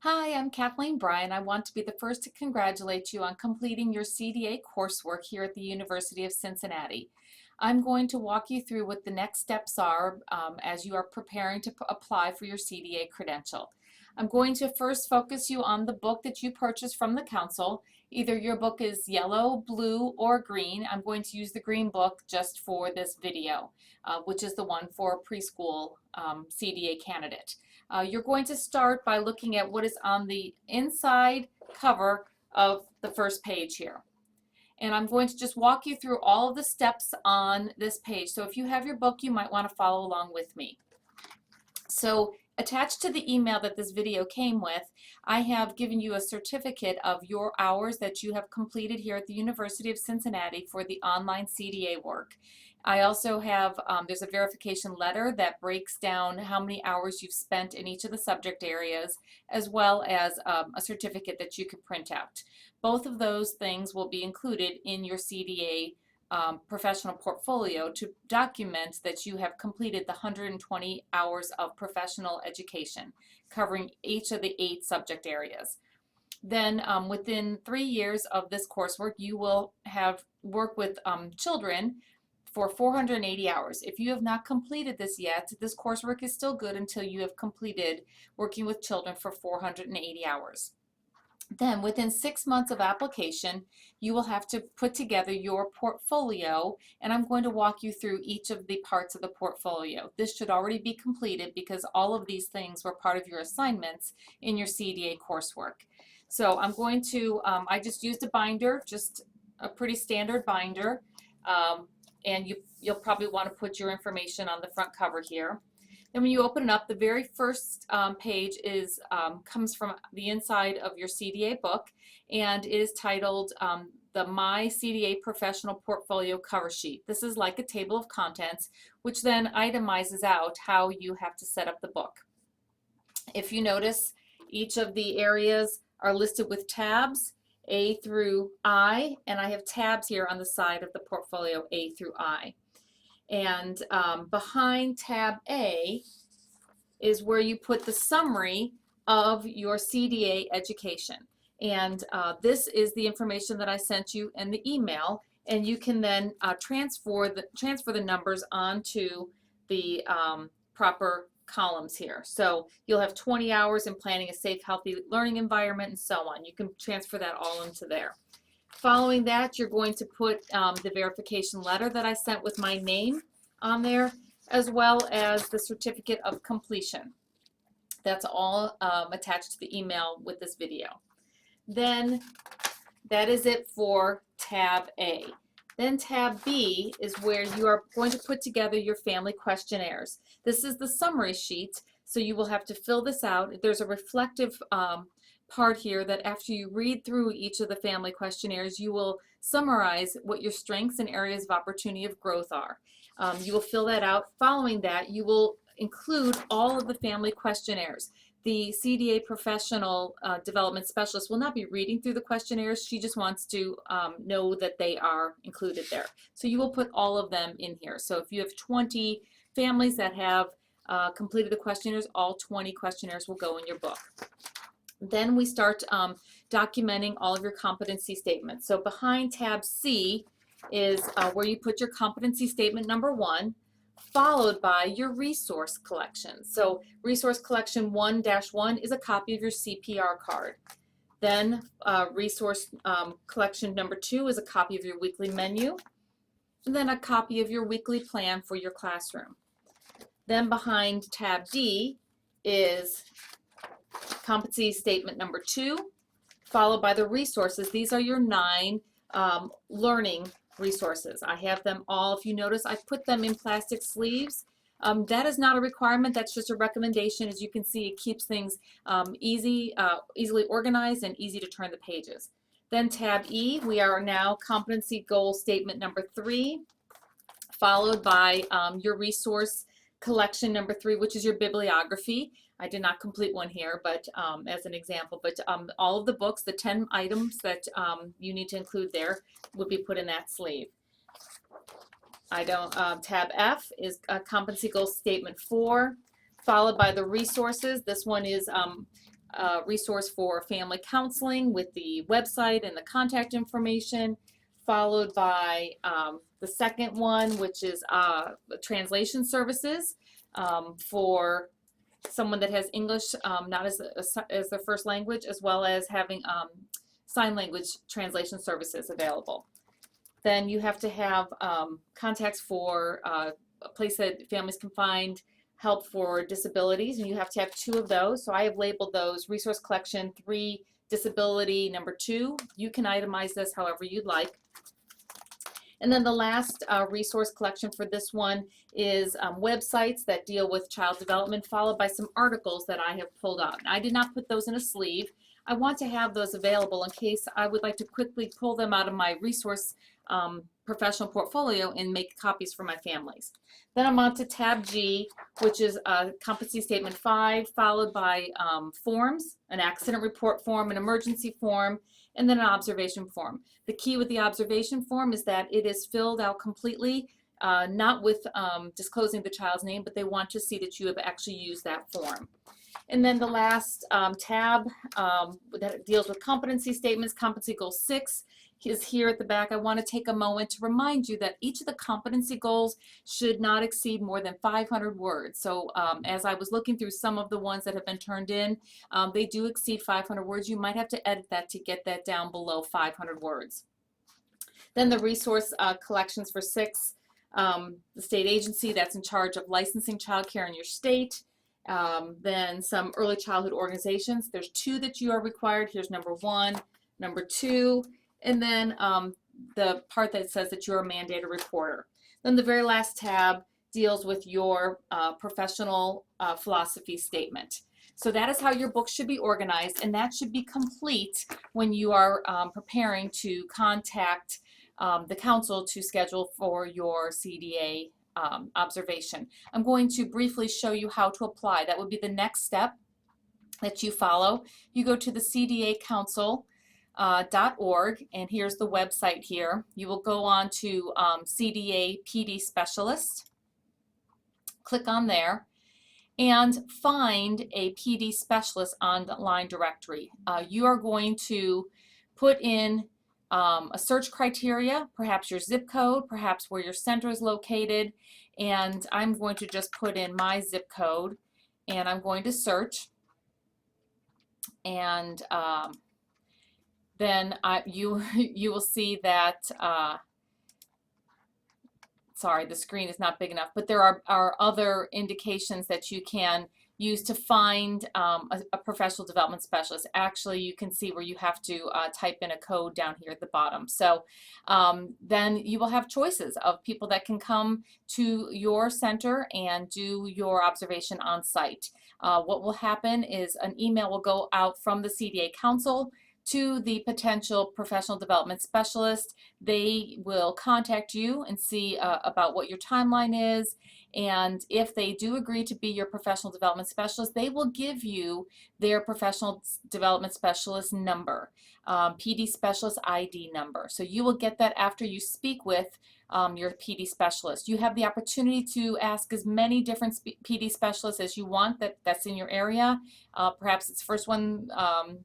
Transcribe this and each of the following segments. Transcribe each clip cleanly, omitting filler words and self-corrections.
Hi, I'm Kathleen Bryan. I want to be the first to congratulate you on completing your CDA coursework here at the University of Cincinnati. I'm going to walk you through what the next steps are as you are preparing to apply for your CDA credential. I'm going to first focus you on the book that you purchased from the council. Either your book is yellow, blue, or green. I'm going to use the green book just for this video, which is the one for a preschool CDA candidate. You're going to start by looking at what is on the inside cover of the first page here. And I'm going to just walk you through all of the steps on this page. So if you have your book, you might want to follow along with me. So attached to the email that this video came with, I have given you a certificate of your hours that you have completed here at the University of Cincinnati for the online CDA work. I also have, there's a verification letter that breaks down how many hours you've spent in each of the subject areas, as well as a certificate that you can print out. Both of those things will be included in your CDA professional portfolio to document that you have completed the 120 hours of professional education, covering each of the 8 subject areas. Then within 3 years of this coursework, you will have work with children for 480 hours. If you have not completed this yet, this coursework is still good until you have completed working with children for 480 hours. Then within 6 months of application, you will have to put together your portfolio, and I'm going to walk you through each of the parts of the portfolio. This should already be completed because all of these things were part of your assignments in your CDA coursework. So I'm going to, I just used a binder, just a pretty standard binder, and you'll probably want to put your information on the front cover here. Then when you open it up, the very first page is comes from the inside of your CDA book, and it is titled the My CDA Professional Portfolio Cover Sheet. This is like a table of contents, which then itemizes out how you have to set up the book. If you notice, each of the areas are listed with tabs, A through I, and I have tabs here on the side of the portfolio, A through I. And behind tab A is where you put the summary of your CDA education. And this is the information that I sent you in the email, and you can then transfer the numbers onto the proper columns here. So you'll have 20 hours in planning a safe, healthy learning environment and so on. You can transfer that all into there. Following that, you're going to put the verification letter that I sent with my name on there, as well as the certificate of completion. That's all attached to the email with this video. Then that is it for tab A. Then tab B is where you are going to put together your family questionnaires. This is the summary sheet, so you will have to fill this out. There's a reflective part here that after you read through each of the family questionnaires, you will summarize what your strengths and areas of opportunity of growth are. You will fill that out. Following that, you will include all of the family questionnaires. The CDA professional development specialist will not be reading through the questionnaires. She just wants to know that they are included there. So you will put all of them in here. So if you have 20 families that have completed the questionnaires, all 20 questionnaires will go in your book. Then we start documenting all of your competency statements. So behind tab C is where you put your competency statement number 1, followed by your resource collection. So resource collection 1-1 is a copy of your CPR card. Then resource collection number 2 is a copy of your weekly menu, and then a copy of your weekly plan for your classroom. Then behind tab D is competency statement number 2, followed by the resources. These are your 9 learning resources. I have them all. If you notice, I put them in plastic sleeves. That is not a requirement. That's just a recommendation. As you can see, it keeps things easily organized and easy to turn the pages. Then tab E, we are now competency goal statement number 3, followed by your resource collection number 3, which is your bibliography. I did not complete one here, but as an example, but all of the books, the 10 items that you need to include there would be put in that sleeve. Tab F is competency goal statement 4, followed by the resources. This one is resource for family counseling with the website and the contact information, followed by the second one, which is translation services for someone that has English not as their first language, as well as having sign language translation services available. Then you have to have contacts for a place that families can find help for disabilities, and you have to have 2 of those. So I have labeled those resource collection 3, disability number 2. You can itemize this however you'd like. And then the last resource collection for this one is websites that deal with child development, followed by some articles that I have pulled out. I did not put those in a sleeve. I want to have those available in case I would like to quickly pull them out of my resource professional portfolio and make copies for my families. Then I'm on to tab G, which is competency statement 5, followed by forms, an accident report form, an emergency form, and then an observation form. The key with the observation form is that it is filled out completely, not with disclosing the child's name, but they want to see that you have actually used that form. And then the last tab that deals with competency statements, competency goal 6, is here at the back. I want to take a moment to remind you that each of the competency goals should not exceed more than 500 words. So as I was looking through some of the ones that have been turned in, they do exceed 500 words. You might have to edit that to get that down below 500 words. Then the resource collections for 6, the state agency that's in charge of licensing childcare in your state. Then some early childhood organizations. There's 2 that you are required. Here's number 1, number 2, and then the part that says that you're a mandated reporter. Then the very last tab deals with your professional philosophy statement. So that is how your book should be organized, and that should be complete when you are preparing to contact the council to schedule for your CDA observation. I'm going to briefly show you how to apply. That would be the next step that you follow. You go to the CDA Council. .org, and here's the website here. You will go on to CDA PD Specialist, click on there, and find a PD Specialist online directory. You are going to put in a search criteria, perhaps your zip code, perhaps where your center is located, and I'm going to just put in my zip code, and I'm going to search, and then you will see that, sorry, the screen is not big enough, but there are other indications that you can use to find a professional development specialist. Actually, you can see where you have to type in a code down here at the bottom. So then you will have choices of people that can come to your center and do your observation on site. What will happen is an email will go out from the CDA Council to the potential professional development specialist. They will contact you and see about what your timeline is, and if they do agree to be your professional development specialist, they will give you their professional development specialist number, PD specialist ID number. So you will get that after you speak with your PD specialist. You have the opportunity to ask as many different PD specialists as you want that's in your area. Perhaps it's the first one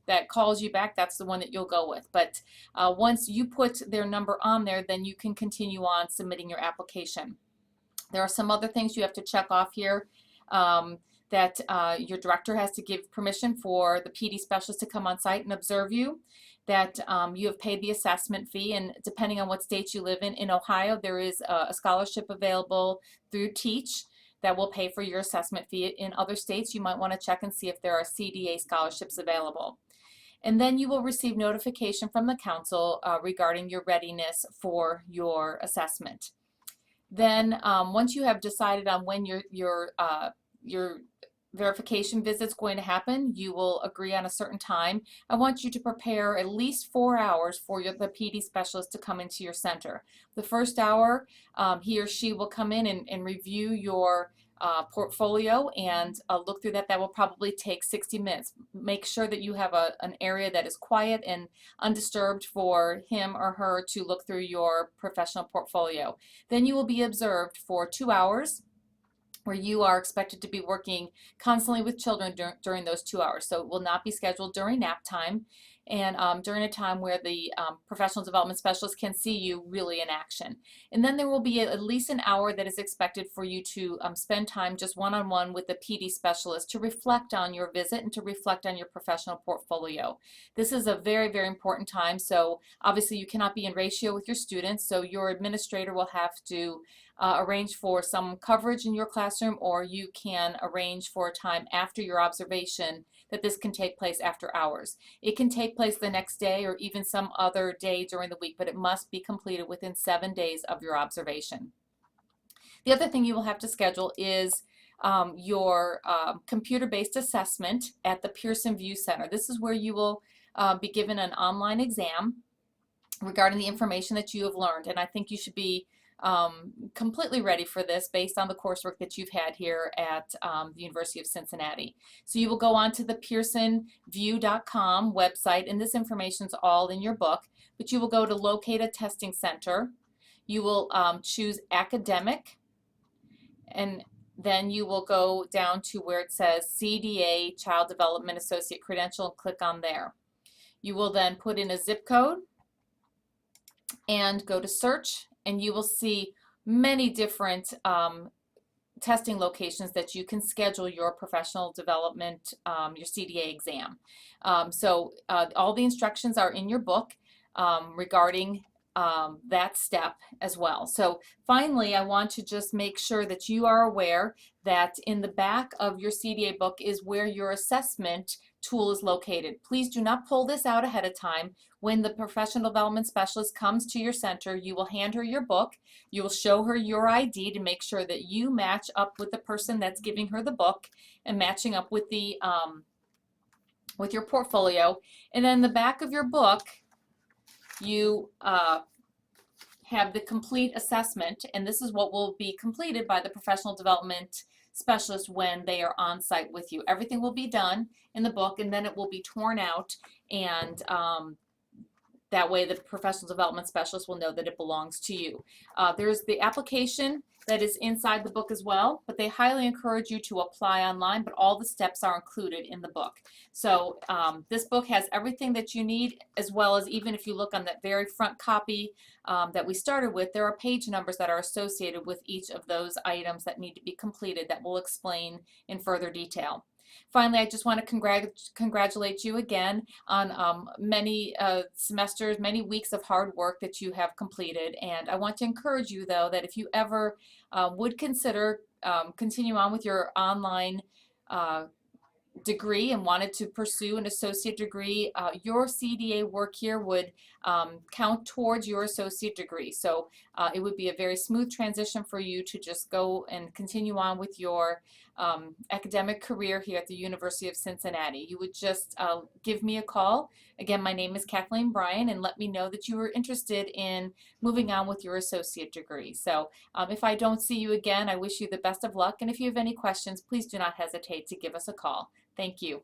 that calls you back, that's the one that you'll go with. But once you put their number on there, then you can continue on submitting your application. There are some other things you have to check off here. That your director has to give permission for the PD specialist to come on site and observe you, that you have paid the assessment fee, and depending on what state you live in Ohio, there is a scholarship available through Teach that will pay for your assessment fee. In other states, you might want to check and see if there are CDA scholarships available. And then you will receive notification from the council regarding your readiness for your assessment. Then once you have decided on when your verification visit's going to happen, you will agree on a certain time. I want you to prepare at least 4 hours for the PD specialist to come into your center. The first hour, he or she will come in and review your portfolio and look through that. That will probably take 60 minutes. Make sure that you have an area that is quiet and undisturbed for him or her to look through your professional portfolio. Then you will be observed for 2 hours. where you are expected to be working constantly with children during those 2 hours. So it will not be scheduled during nap time and during a time where the professional development specialist can see you really in action. And then there will be at least an hour that is expected for you to spend time just one-on-one with the PD specialist to reflect on your visit and to reflect on your professional portfolio. This is a very, very important time. So obviously you cannot be in ratio with your students, so your administrator will have to arrange for some coverage in your classroom, or you can arrange for a time after your observation that this can take place after hours. It can take place the next day or even some other day during the week, but it must be completed within 7 days of your observation. The other thing you will have to schedule is your computer-based assessment at the Pearson View Center. This is where you will be given an online exam regarding the information that you have learned, and I think you should be completely ready for this based on the coursework that you've had here at the University of Cincinnati. So you will go on to the pearsonview.com website, and this information is all in your book, but you will go to locate a testing center. You will choose academic, and then you will go down to where it says CDA Child Development Associate Credential and click on there. You will then put in a zip code and go to search, and you will see many different testing locations that you can schedule your professional development, your CDA exam. So all the instructions are in your book regarding that step as well. So finally, I want to just make sure that you are aware that in the back of your CDA book is where your assessment tool is located. Please do not pull this out ahead of time. When the professional development specialist comes to your center, you will hand her your book. You will show her your ID to make sure that you match up with the person that's giving her the book and matching up with the with your portfolio. And then the back of your book, you have the complete assessment, and this is what will be completed by the professional development specialist when they are on site with you. Everything will be done in the book, and then it will be torn out, and that way the professional development specialist will know that it belongs to you. There's the application that is inside the book as well, but they highly encourage you to apply online, but all the steps are included in the book. So this book has everything that you need, as well as, even if you look on that very front copy that we started with, there are page numbers that are associated with each of those items that need to be completed that will explain in further detail. Finally, I just want to congratulate you again on many semesters, many weeks of hard work that you have completed. And I want to encourage you, though, that if you ever would consider continue on with your online degree and wanted to pursue an associate degree, your CDA work here would count towards your associate degree. So it would be a very smooth transition for you to just go and continue on with your academic career here at the University of Cincinnati. You would just give me a call. Again, my name is Kathleen Bryan, and let me know that you are interested in moving on with your associate degree. So if I don't see you again, I wish you the best of luck, and if you have any questions, please do not hesitate to give us a call. Thank you.